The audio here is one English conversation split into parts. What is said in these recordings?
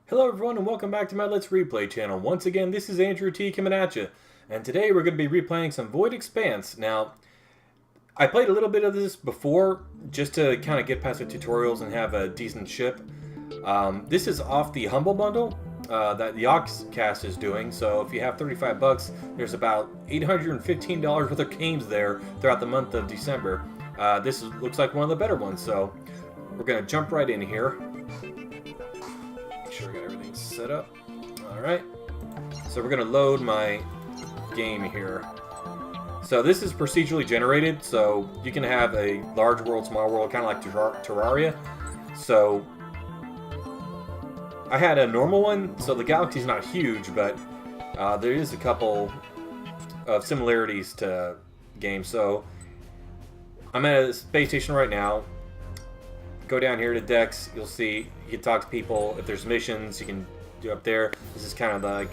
Hello everyone and welcome back to my Let's Replay channel. Once again, this is Andrew T coming at you. And today we're going to be replaying some Void Expanse. Now, I played a little bit of this before just to kind of get past the tutorials and have a decent ship. This is off the Humble Bundle that the Oxcast is doing. So if you have 35 bucks, there's about $815 worth of games there throughout the month of December. Looks like one of the better ones. So we're going to jump right in here. Sure, I got everything set up. Alright. So we're going to load my game here. So this is procedurally generated, so you can have a large world, small world, kind of like Terraria. So I had a normal one, so the galaxy's not huge, but there is a couple of similarities to games. So I'm at a space station right now. Go down here to decks, you'll see you can talk to people. If there's missions, you can do up there. This is kind of like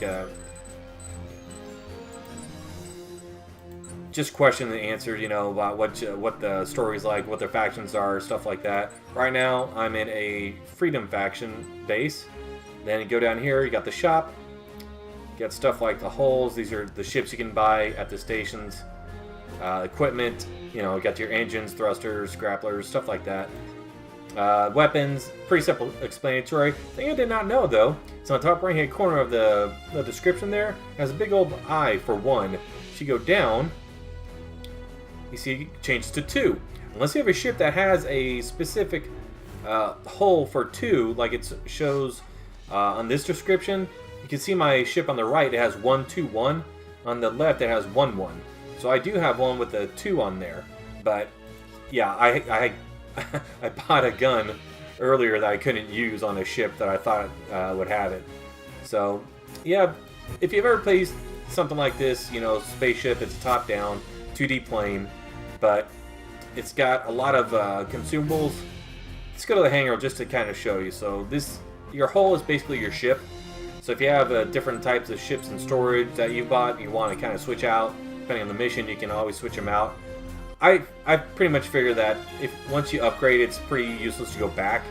just question and answer, you know, about what the story's like, what their factions are, stuff like that. Right now, I'm in a Freedom faction base. Then you go down here, you got the shop. You got stuff like the hulls. These are the ships you can buy at the stations. Equipment, you know, you got your engines, thrusters, grapplers, stuff like that. Weapons, pretty simple explanatory. Thing I did not know though, it's on the top right hand corner of the description there, has a big old I for 1. If you go down, you see it changes to 2. Unless you have a ship that has a specific hull for 2, like it shows on this description, you can see my ship on the right, it has 121. On the left, it has 11. So I do have one with a 2 on there. But yeah, I I bought a gun earlier that I couldn't use on a ship that I thought would have it. So, yeah, if you've ever played something like this, you know, spaceship, it's top-down, 2D plane, but it's got a lot of consumables. Let's go to the hangar just to kind of show you. So your hull is basically your ship. So if you have different types of ships in storage that you bought, you want to kind of switch out, depending on the mission, you can always switch them out. I pretty much figure that once you upgrade, it's pretty useless to go back.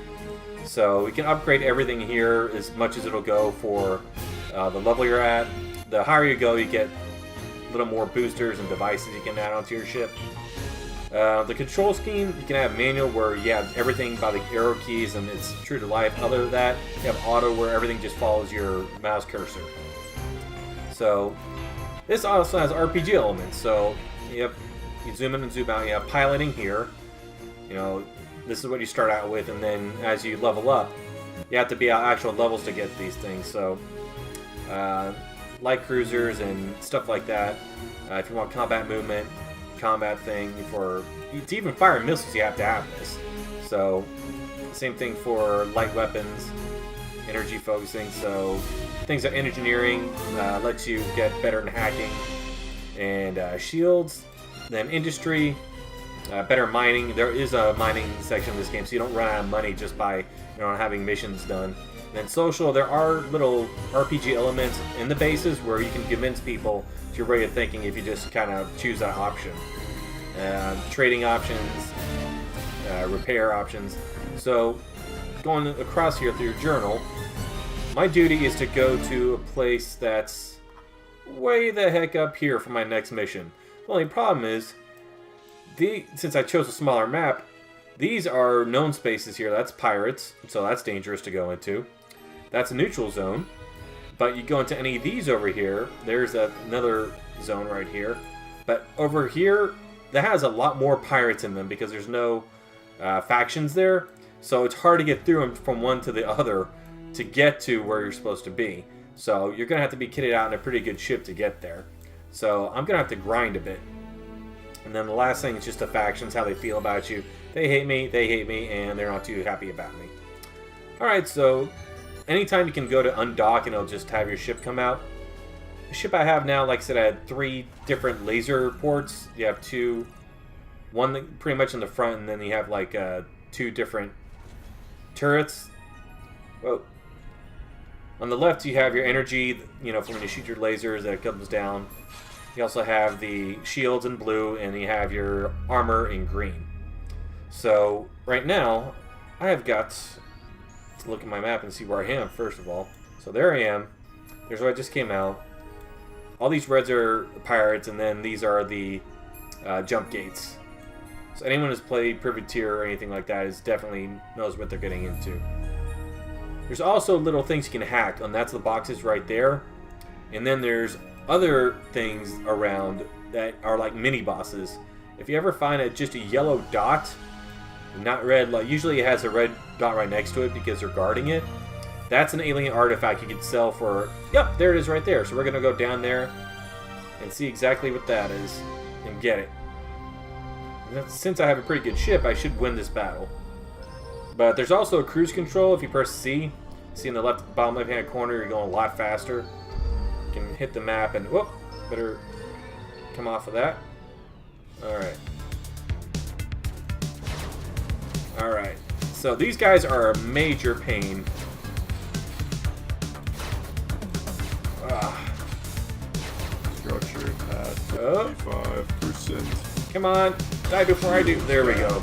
So we can upgrade everything here as much as it'll go for the level you're at. The higher you go, you get a little more boosters and devices you can add onto your ship. The control scheme, you can have manual where you have everything by the arrow keys and it's true to life. Other than that, you have auto where everything just follows your mouse cursor. So this also has RPG elements. So you zoom in and zoom out. You have piloting here. You know, this is what you start out with, and then as you level up, you have to be at actual levels to get these things. So, light cruisers and stuff like that. If you want combat movement, combat thing to even fire missiles, you have to have this. So, same thing for light weapons, energy focusing. So, things like engineering lets you get better in hacking, and shields. Then industry, better mining. There is a mining section in this game, so you don't run out of money just by having missions done. And then social, there are little RPG elements in the bases where you can convince people to your way of thinking if you just kind of choose that option. Trading options, repair options. So going across here through your journal, my duty is to go to a place that's way the heck up here for my next mission. The only problem is, since I chose a smaller map, these are known spaces here. That's pirates, so that's dangerous to go into. That's a neutral zone. But you go into any of these over here, there's another zone right here. But over here, that has a lot more pirates in them because there's no factions there. So it's hard to get through them from one to the other to get to where you're supposed to be. So you're going to have to be kitted out in a pretty good ship to get there. So I'm going to have to grind a bit. And then the last thing is just the factions, how they feel about you. They hate me, and they're not too happy about me. Alright, so anytime you can go to undock and it'll just have your ship come out. The ship I have now, like I said, I had 3 different laser ports. You have 2, one pretty much in the front, and then you have like 2 different turrets. Whoa. On the left, you have your energy, for when you shoot your lasers, that comes down. You also have the shields in blue, and you have your armor in green. So, right now, I have got to look at my map and see where I am, first of all. So there I am. There's where I just came out. All these reds are pirates, and then these are the jump gates. So anyone who's played Privateer or anything like that is definitely knows what they're getting into. There's also little things you can hack, and that's the boxes right there. And then there's other things around that are like mini bosses. If you ever find just a yellow dot, not red, like usually it has a red dot right next to it because they're guarding it. That's an alien artifact you can sell for. Yep, there it is right there. So we're gonna go down there and see exactly what that is and get it. And since I have a pretty good ship, I should win this battle. But there's also a cruise control. If you press C, see in the bottom left hand corner, you're going a lot faster. You can hit the map and whoop, better come off of that. Alright. Alright. So these guys are a major pain. Structure at 55%. Come on, die before I do. There we go.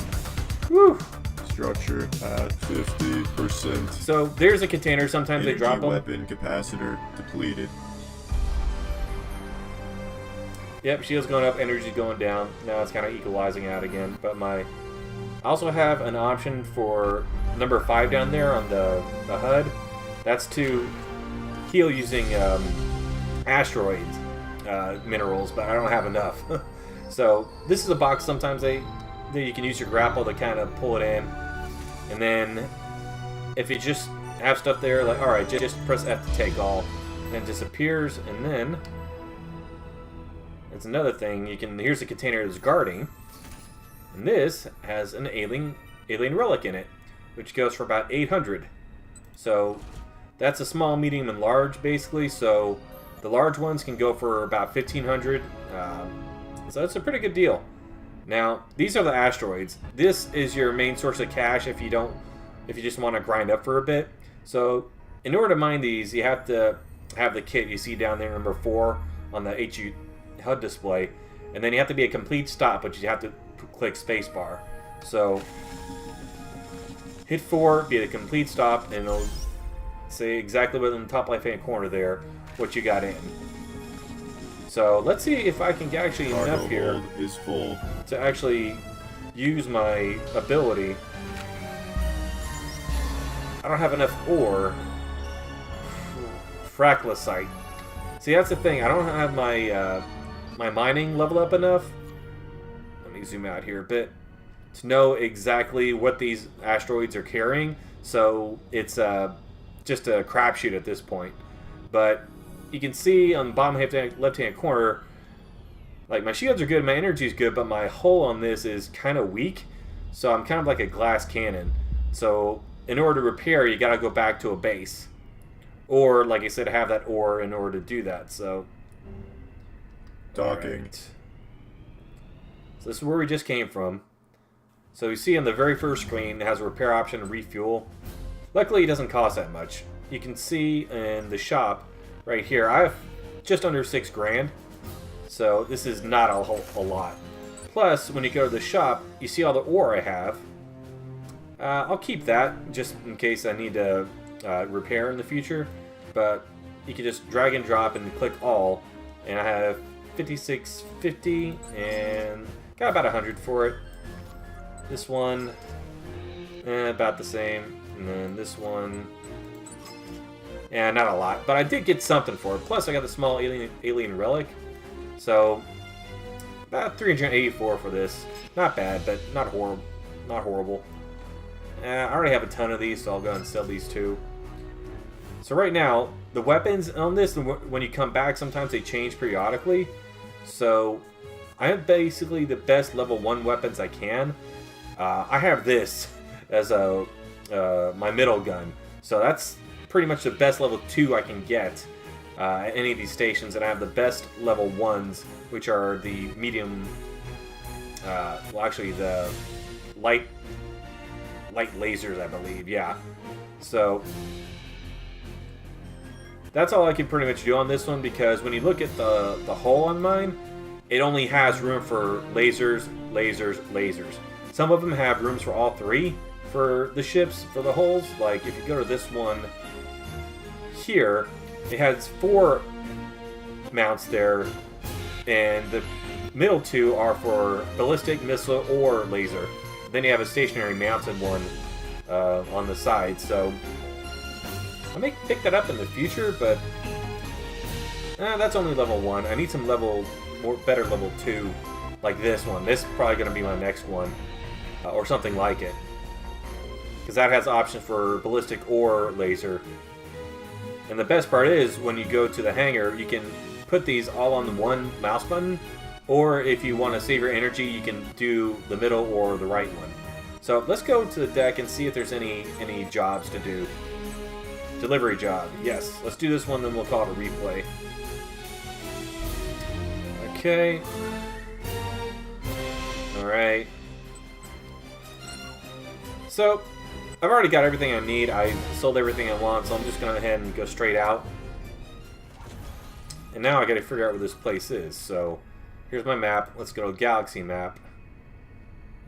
Woo! Structure at 50%. So there's a container. Sometimes Energy they drop them. Weapon capacitor depleted. Yep, shield's going up, energy's going down. Now it's kind of equalizing out again. But I also have an option for number 5 down there on the HUD. That's to heal using asteroids minerals, but I don't have enough. So this is a box sometimes that you can use your grapple to kind of pull it in. And then if you just have stuff there, like, alright, just press F to take all. And it disappears, and then it's another thing. Here's the container that's guarding. And this has an alien relic in it, which goes for about 800. So that's a small, medium, and large, basically. So the large ones can go for about 1,500. So that's a pretty good deal. Now, these are the asteroids. This is your main source of cash if you just want to grind up for a bit. So in order to mine these, you have to have the kit you see down there, number 4 on the HUD display, and then you have to be a complete stop, but you have to click spacebar. So hit 4, be a complete stop, and it'll say exactly within the top left-hand corner there what you got in. So let's see if I can get actually enough here is full to actually use my ability. I don't have enough ore. Fraclasite. See, that's the thing. I don't have my my mining level up enough. Let me zoom out here a bit to know exactly what these asteroids are carrying. So it's just a crapshoot at this point. But you can see on the bottom left-hand corner, like my shields are good, my energy is good, but my hull on this is kind of weak. So I'm kind of like a glass cannon. So in order to repair, you got to go back to a base. Or, like I said, have that ore in order to do that. So docking. Right. So this is where we just came from. So you see on the very first screen, it has a repair option and refuel. Luckily, it doesn't cost that much. You can see in the shop right here, I have just under 6 grand. So this is not a lot. Plus, when you go to the shop, you see all the ore I have. I'll keep that just in case I need to repair in the future. But you can just drag and drop and click all. And I have 5650 and got about 100 for it. This one, about the same. And then this one, yeah, not a lot, but I did get something for it. Plus, I got the small alien relic, so about 384 for this. Not bad, but not horrible. I already have a ton of these, so I'll go and sell these too. So right now, the weapons on this, when you come back, sometimes they change periodically. So I have basically the best level 1 weapons I can. I have this as my middle gun, so that's pretty much the best level 2 I can get at any of these stations, and I have the best level 1s, which are the medium, well actually the light lasers, I believe, yeah. So that's all I can pretty much do on this one, because when you look at the hull on mine, it only has room for lasers. Some of them have rooms for all 3, for the ships, for the hulls. Like, if you go to this one here, it has 4 mounts there, and the middle 2 are for ballistic, missile, or laser. Then you have a stationary mounted one on the side, so I may pick that up in the future, but that's only level 1. I need some better level 2, like this one. This is probably going to be my next one, or something like it, because that has options for ballistic or laser. And the best part is, when you go to the hangar, you can put these all on the one mouse button, or if you want to save your energy, you can do the middle or the right one. So let's go to the deck and see if there's any jobs to do. Delivery job. Yes, let's do this one, then we'll call it a replay. Okay. Alright. So, I've already got everything I need. I sold everything I want, so I'm just going to go ahead and go straight out. And now I got to figure out where this place is. So, here's my map. Let's go to Galaxy map.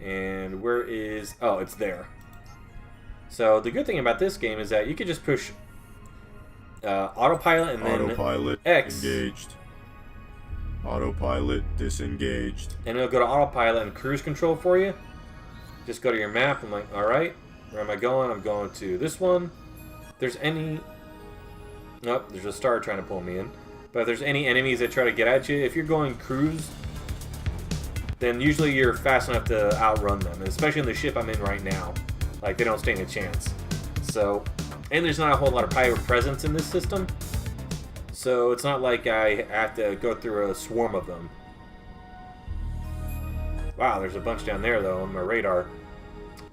And where is... Oh, it's there. So, the good thing about this game is that you can just push autopilot and then Autopilot X. engaged. Autopilot disengaged. And it'll go to autopilot and cruise control for you. Just go to your map. I'm like, alright, where am I going? I'm going to this one. If there's any... Nope, there's a star trying to pull me in. But if there's any enemies that try to get at you, if you're going cruise, then usually you're fast enough to outrun them. And especially in the ship I'm in right now. Like, they don't stand a chance. So, and there's not a whole lot of pirate presence in this system. So it's not like I have to go through a swarm of them. Wow, there's a bunch down there, though, on my radar.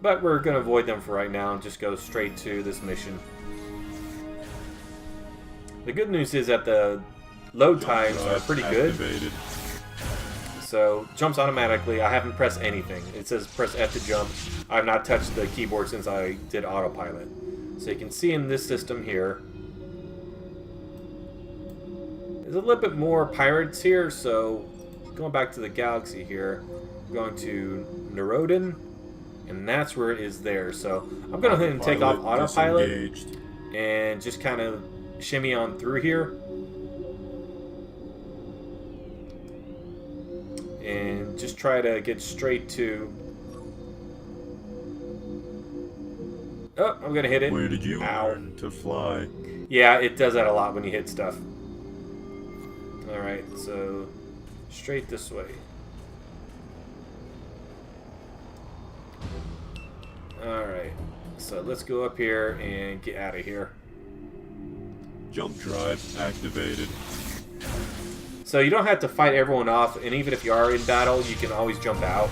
But we're going to avoid them for right now and just go straight to this mission. The good news is that the load times are pretty good. So, jumps automatically. I haven't pressed anything. It says press F to jump. I've not touched the keyboard since I did autopilot. So you can see in this system here, there's a little bit more pirates here, so going back to the galaxy here, I'm going to Neurodin, and that's where it is there. So I'm going to go ahead and take off autopilot and just kind of shimmy on through here. And just try to get straight to... Oh, I'm going to hit it. Where did you learn to fly? Yeah, it does that a lot when you hit stuff. Alright, so straight this way. Alright, so let's go up here and get out of here. Jump drive activated. So you don't have to fight everyone off, and even if you are in battle, you can always jump out.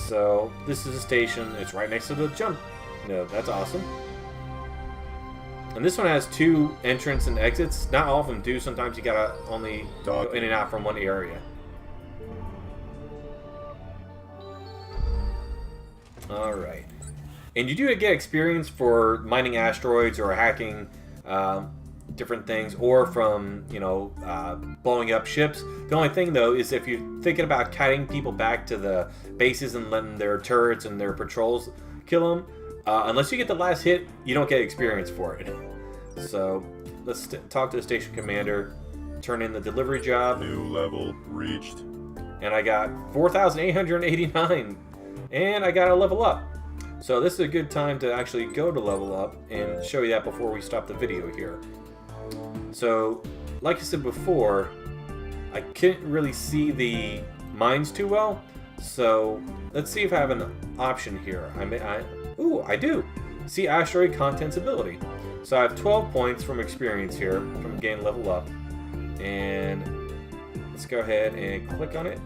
So this is a station. It's right next to the jump. No, that's awesome. And this one has 2 entrance and exits. Not all of them do. Sometimes you gotta only go in and out from one area. Alright. And you do get experience for mining asteroids or hacking different things, or from, you know, blowing up ships. The only thing, though, is if you're thinking about kiting people back to the bases and letting their turrets and their patrols kill them, unless you get the last hit, you don't get experience for it. So let's talk to the station commander, turn in the delivery job. New level reached. And I got 4,889, and I got to level up. So this is a good time to actually go to level up and show you that before we stop the video here. So, like I said before, I couldn't really see the mines too well. So let's see if I have an option here. Ooh, I do. See asteroid contents ability. So I have 12 points from experience here from getting level up. And let's go ahead and click on it.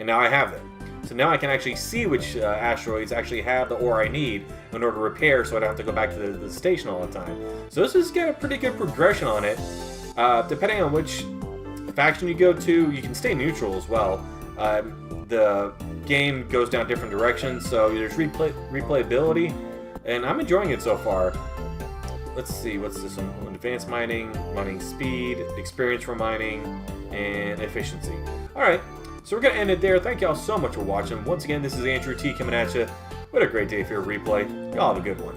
And now I have them. So now I can actually see which asteroids actually have the ore I need in order to repair, so I don't have to go back to the station all the time. So this has got a pretty good progression on it. Depending on which faction you go to, you can stay neutral as well. The game goes down different directions, so there's replayability, and I'm enjoying it so far. Let's see, what's this one? Advanced mining, mining speed, experience for mining, and efficiency. Alright, so we're going to end it there. Thank y'all so much for watching. Once again, this is Andrew T coming at you What a great day for your replay. Y'all have a good one.